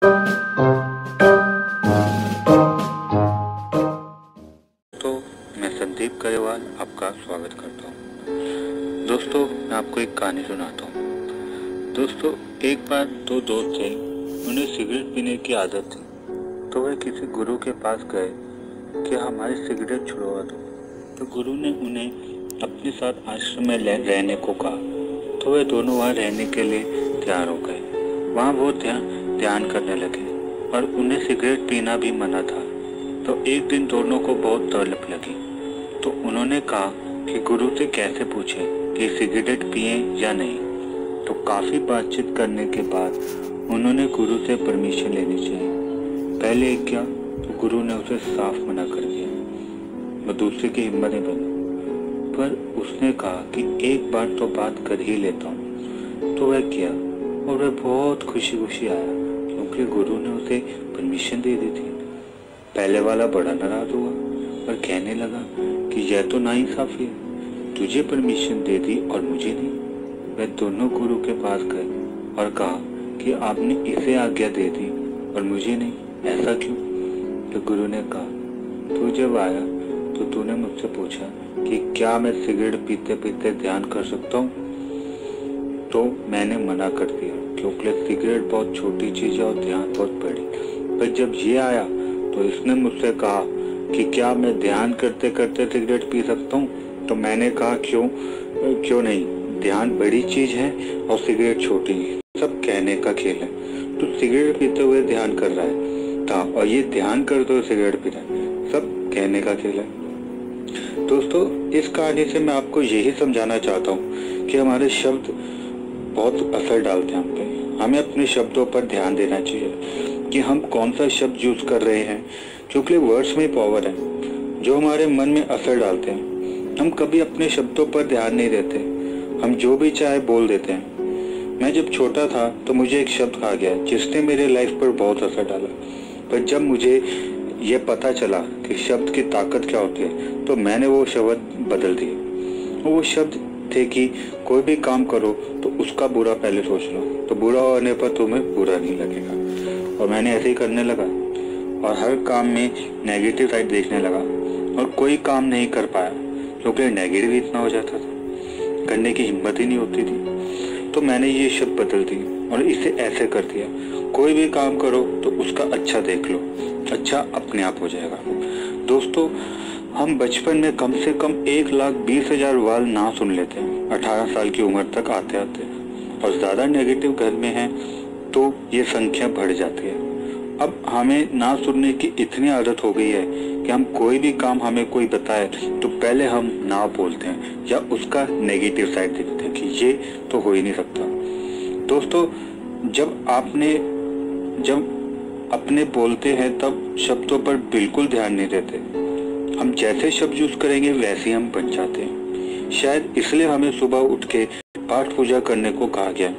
तो मैं संदीप गरेवाल आपका स्वागत करता हूँ। दोस्तों, मैं आपको एक कहानी सुनाता हूँ। दोस्तों, एक बार दो दोस्त थे, उन्हें सिगरेट पीने की आदत थी। तो वह किसी गुरु के पास गए कि हमारी सिगरेट छुड़वा दो। तो गुरु ने उन्हें अपने साथ आश्रम में रहने को कहा। तो वे दोनों वहाँ रहने के लिए तैयार हो गए। वहाँ वो ध्यान करने लगे और उन्हें सिगरेट पीना भी मना था। तो एक दिन दोनों को बहुत तलब लगी। तो उन्होंने कहा कि गुरु से कैसे पूछें कि सिगरेट पिए या नहीं। तो काफ़ी बातचीत करने के बाद उन्होंने गुरु से परमिशन लेनी चाहिए। पहले एक किया तो गुरु ने उसे साफ मना कर दिया। वो दूसरे की हिम्मत नहीं बनी, पर उसने कहा कि एक बार तो बात कर ही लेता हूँ। तो वह किया और वह बहुत खुशी खुशी आया, क्योंकि गुरु ने उसे परमिशन दे दी थी। पहले वाला बड़ा नाराज हुआ और कहने लगा कि यह तो नाइंसाफी है, तुझे परमिशन दे दी और मुझे नहीं। वे दोनों गुरु के पास गए और कहा कि आपने इसे आज्ञा दे दी और मुझे नहीं, ऐसा क्यों? तो गुरु ने कहा, तू जब आया तो तूने मुझसे पूछा कि क्या मैं सिगरेट पीते पीते ध्यान कर सकता हूँ, तो मैंने मना कर दिया, क्योंकि सिगरेट बहुत छोटी चीज है और ध्यान बहुत बड़ी। पर जब ये आया तो इसने मुझसे कहा कि क्या मैं ध्यान करते करते सिगरेट पी सकता हूँ, तो मैंने कहा क्यों नहीं, ध्यान बड़ी चीज है और सिगरेट छोटी है, सब कहने का खेल है। तो सिगरेट पीते हुए ध्यान कर रहा है था और ये ध्यान करते हुए सिगरेट पी रहा है, सब कहने का खेल है। दोस्तों, इस कहानी से मैं आपको यही समझाना चाहता हूँ कि हमारे शब्द बहुत असर डालते हैं हम पे। हमें अपने शब्दों पर ध्यान देना चाहिए कि हम कौन सा शब्द यूज कर रहे हैं, क्योंकि वर्ड्स में पावर है जो हमारे मन में असर डालते हैं। हम कभी अपने शब्दों पर ध्यान नहीं देते, हम जो भी चाहे बोल देते हैं। मैं जब छोटा था तो मुझे एक शब्द कहा गया जिसने मेरे लाइफ पर बहुत असर डाला, पर जब मुझे ये पता चला कि शब्द की ताकत क्या होती है तो मैंने वो शब्द बदल दिए। वो शब्द थे कि कोई भी काम करो तो उसका बुरा पहले सोच लो, तो बुरा होने पर तुम्हें बुरा नहीं लगेगा। और मैंने ऐसे ही करने लगा और हर काम में नेगेटिव साइड देखने लगा और कोई काम नहीं कर पाया, क्योंकि नेगेटिव इतना हो जाता था, करने की हिम्मत ही नहीं होती थी। तो मैंने ये शब्द बदल दिए और इसे ऐसे कर दिया, कोई भी काम करो तो उसका अच्छा देख लो, अच्छा अपने आप हो जाएगा। दोस्तों, हम बचपन में कम से कम 1,20,000 वाल ना सुन लेते हैं 18 साल की उम्र तक आते आते, और ज़्यादा नेगेटिव घर में है तो ये संख्या बढ़ जाती है। अब हमें ना सुनने की इतनी आदत हो गई है कि हम कोई भी काम हमें कोई बताए तो पहले हम ना बोलते हैं या उसका नेगेटिव साइड देखते हैं कि ये तो हो ही नहीं सकता। दोस्तों, जब अपने बोलते हैं तब शब्दों पर बिल्कुल ध्यान नहीं देते। हम जैसे शब्द यूज करेंगे वैसे ही हम बन जाते हैं। शायद इसलिए हमें सुबह उठ के पाठ पूजा करने को कहा गया,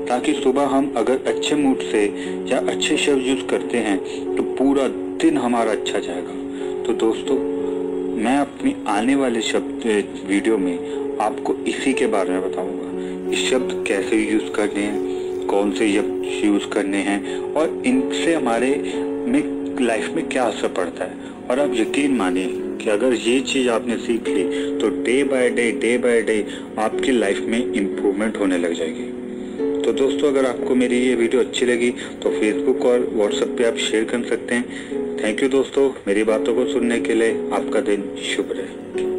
ताकि सुबह हम अगर अच्छे मूड से या अच्छे शब्द यूज करते हैं तो पूरा दिन हमारा अच्छा जाएगा। तो दोस्तों, मैं अपनी आने वाले वीडियो में आपको इसी के बारे में बताऊंगा, इस शब्द कैसे यूज करने हैं, कौन से शब्द यूज करने हैं और इनसे हमारे लाइफ में क्या असर पड़ता है। और आप यकीन मानिए कि अगर ये चीज़ आपने सीख ली तो डे बाय डे आपकी लाइफ में इम्प्रूवमेंट होने लग जाएगी। तो दोस्तों, अगर आपको मेरी ये वीडियो अच्छी लगी तो फेसबुक और व्हाट्सएप पे आप शेयर कर सकते हैं। थैंक यू दोस्तों, मेरी बातों को सुनने के लिए। आपका दिन शुभ रहे।